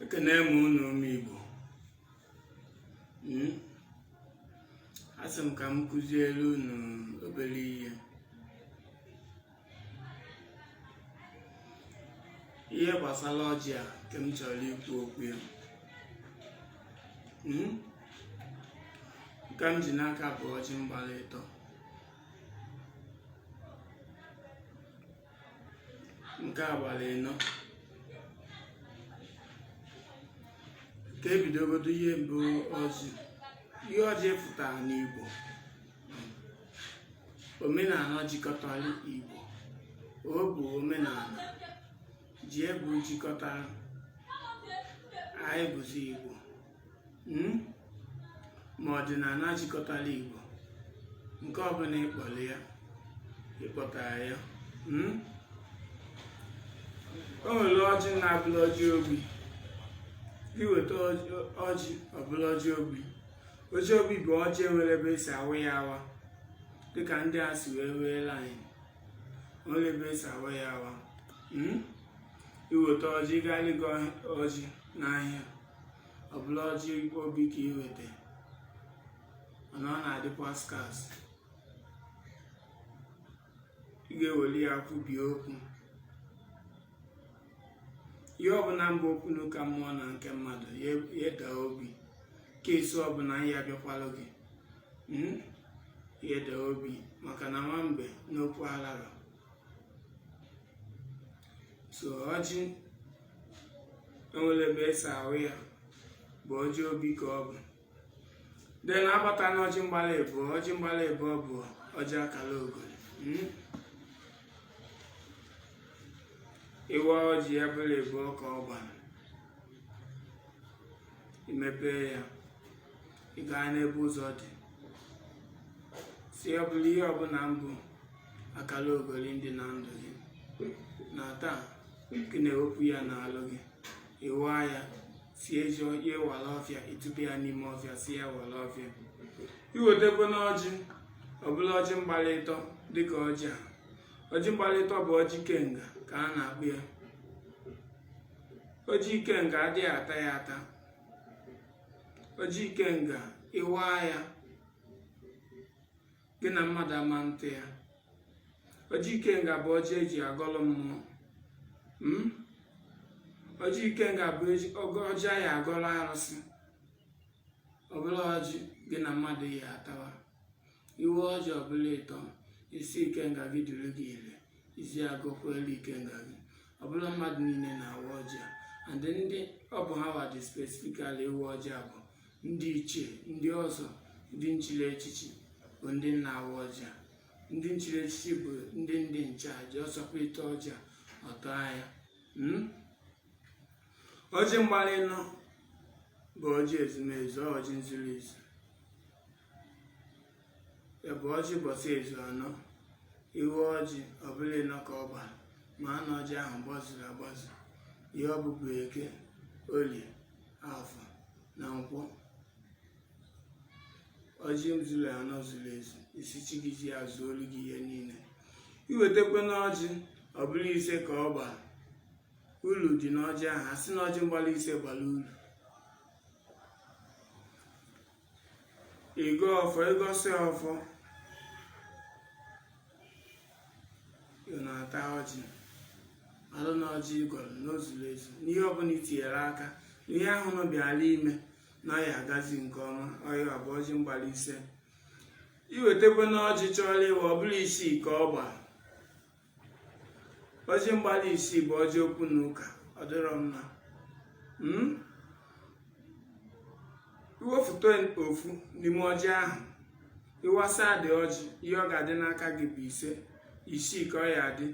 Ekene m unu ụmụ Igbo. Asị m ka m kụziere unu obere ihe gbasara ọjị a nke m chọrọ ikwu okwu ya. Nke m ji n'aka bụ ọjị mgbala ịtọ. Nke abalị ịnọ ka ebidogodo ihe mbụ ọjị. Ihe ọjị pụtara n'Igbo, omenala jikọtara Igbo. O bụ omenala ji ebu jikọtara anyị bụzi Igbo, ma ọdịnala jikọtara Igbo. Nke ọbụla ịkpọrọ ya, ịkpọtara ya. O nwere ọjị na-abụla ọjị obi. Iweta ọjị ọbụla ọjị obi. Ọjị obi bụ ọjị enwere ebe esi awa ya awa, dịka ndị a si wee weere anyị. Onwere ebe esi awa ya awa. Iweta ọjị gaa ịgo ọjị n'ahịa, ọbụla ọjị obi ka iweta, mana ọ na-adịkwa scarce. Ị ga-ewere ya kwubie okwu. Ihe ọbụla mbụ okwu n'ụka mmụọ na nke mmadụ ya daa obi. Keesi ọbụla ya bịakwalụ gị, ya daa obi, maka na nwambe n'okwu alara. So ọjị enwere ebe esi ahụ ya bụ ọjị obi ka ọ bụ. Den abata na ọjị mgbala ịbụọ. Ọjị mgbala ịbụọ bụ ọjị akara ogoli. Ịwa ọjị ya bụla ịbụọ ka ọ gbara, imepee ya, ị gaa n'ebe ụzọ dị, si ọbụla ihe ọbụla mbụ akara ogoli ndị na ndụ gị na taa gị na-ewepụ ya n'alụ gị. Ịwa ya, si ezi ihe wara ọfịa, ịtụpụ ya n'ime ọfịa, si ya wara ọfịa. Iwetekwa n'ọjị ọbụla ọjị mgbala ịtọ dịka ọjị a. Ọjị mgbala ịtọ bụ ọjị ikenga ka a na-akpụ ya. Ọjị ikenga adịghị ata ya ata. Ọjị ikenga ịwa ya, gị na mmadụ ama ntị ya. Ọjị ikenga bụ ọjị eji agọlụ mmụọ. Ọjị ikenga bụ ọjị anyị agọlụ arụsị. Ọbụla ọjị gị na mmadụ ya atawa. Iwe ọjị ọbụla ịtọ, isi ikenga gị dịrị gị ire, isi agọkwelu ikenga gị. Ọbụla mmadụ niile na-awa ọjị a. And ndị ọ bụ ha wadị specifically iwe ọjị a bụ ndị ichie, ndị ọzọ, ndị nchiri echichi bụ ndị na-awa ọjị a. Ndị nchiri echichi bụ ndị nchaji. Ọsọkwa ite ọjị a ọtọ anya. Ọjị mgbala ịnọ bụ ọjị ezumezu, ọjị nzuru ezu. Ya bụ ọjị bọsị ezu anọ. Iwe ọjị ọbụla ịnọ ka ọ gbara, ma a na ọjị ahụ gbazuru agbazu. Ihe ọ bụbu Eke, Orie, Afọ na Nkwọ. Ọjị zuru anọ zuru ezu, isi chi gị ji azụ olu gị ihe niile. Iwetekwa n'ọjị ọbụla ise ka ọ gbara. Ulu dị n'ọjị ahụ. A sị na ọjị mgbala ise gbara ulu. Ịgọ ọfọ, ịgọsị ọfọ, ị na-ata ọjị. Alụ na ọjị ịgọrọ n'ozuru ezu. N'ihe ọbụla itinyere aka, n'ihe ahụ nọ bịara ime na ọya agazi nke ọma. Ọya bụ ọjị mgbala ise. Iwetekwa na ọjị chọrọ ịwa ọbụla isii ka ọ gbara. Ọjị mgbala isii bụ ọjị okwu na ụka. Ọ dịrọ mma. Iwefụta ofu n'ime ọjị ahụ, ịwasa dị ọjị, ihe ọ ga-adị n'aka gị bụ ise. Isii ka ọ ya adị.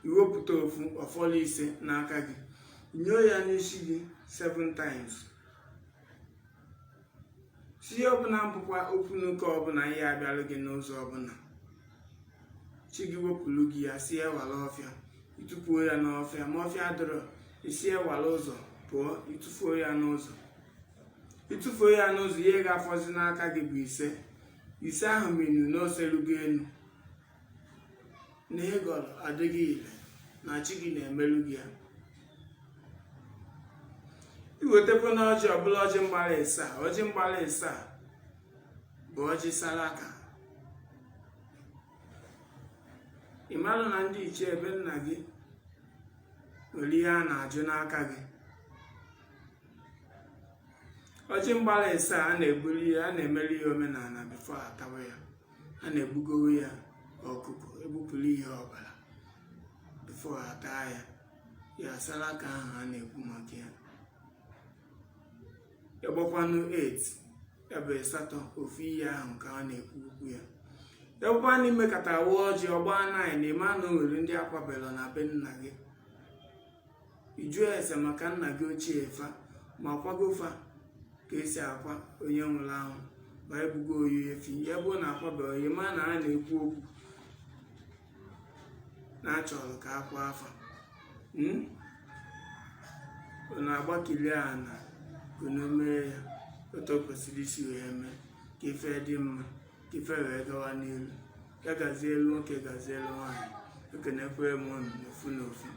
Iwepụta ofu, ọfọlụ ise n'aka gị. Nyoo ya n'isi gị 7 times. Si ọbụla mbụkwa okwu n'ụka ọbụla ihe abịalụ gị n'ụzọ ọbụla, chi gị wepụrụ gị ya, si ya wara ọfịa, ịtụfuo ya n'ọfịa. Ma ọfịa dọrọ, isi ya wara ụzọ pụọ, ịtụfuo ya n'ụzọ. Ịtụfuo ya n'ụzọ, ihe ga-afọzi n'aka gị bụ ise. Ise ahụ menu n'oselugo elu. Na ịgọrọ adịghị ire, na chi gị na-emerụ gị ya. iwetekwa na ọjị ọbụla ọjị mgbala ịsaa. Ọjị mgbala ịsaa bụ ọjị salaka. Ị marụ na ndị ichie ebe nna gị nwere ihe a na-ajụ n'aka gị. Ọjị mgbala ịsaa a na-ebuli ya, a na-emeli ya omenala bifo atawa ya. A na-egbugowe ya ọkụkọ, egbupụrụ ihe ọbara bifo ataa ya. Ya salaka ahụ a na-ekwu maka ya. Egbakwanụ 8 ya bụ 8 ofu ihe ahụ ka a na-ekwu okwu ya. Egbakwanụ imekata awụ ọjị ọgba 9 na-eme anụ nwere ndị akwabelo na be nna gị. Ijụọ ese maka nna gị ochie fa ma kwagofa ka esi akwa onye nwụrụ anwụ ma ebugo oyi efi. Ya bụ na akwabelo ya ma na a na-ekwu okwu na-achọrọ ka akwa afa. Unu agbakili ana unu mee ya otu o kwesịrị isi wee mee ka ife dị mma, ka ife wee gawa n'elu. Ya gazie elu nwoke, gazie elu nwaanyị. Ekenekwe m unu n'ofu n'ofu.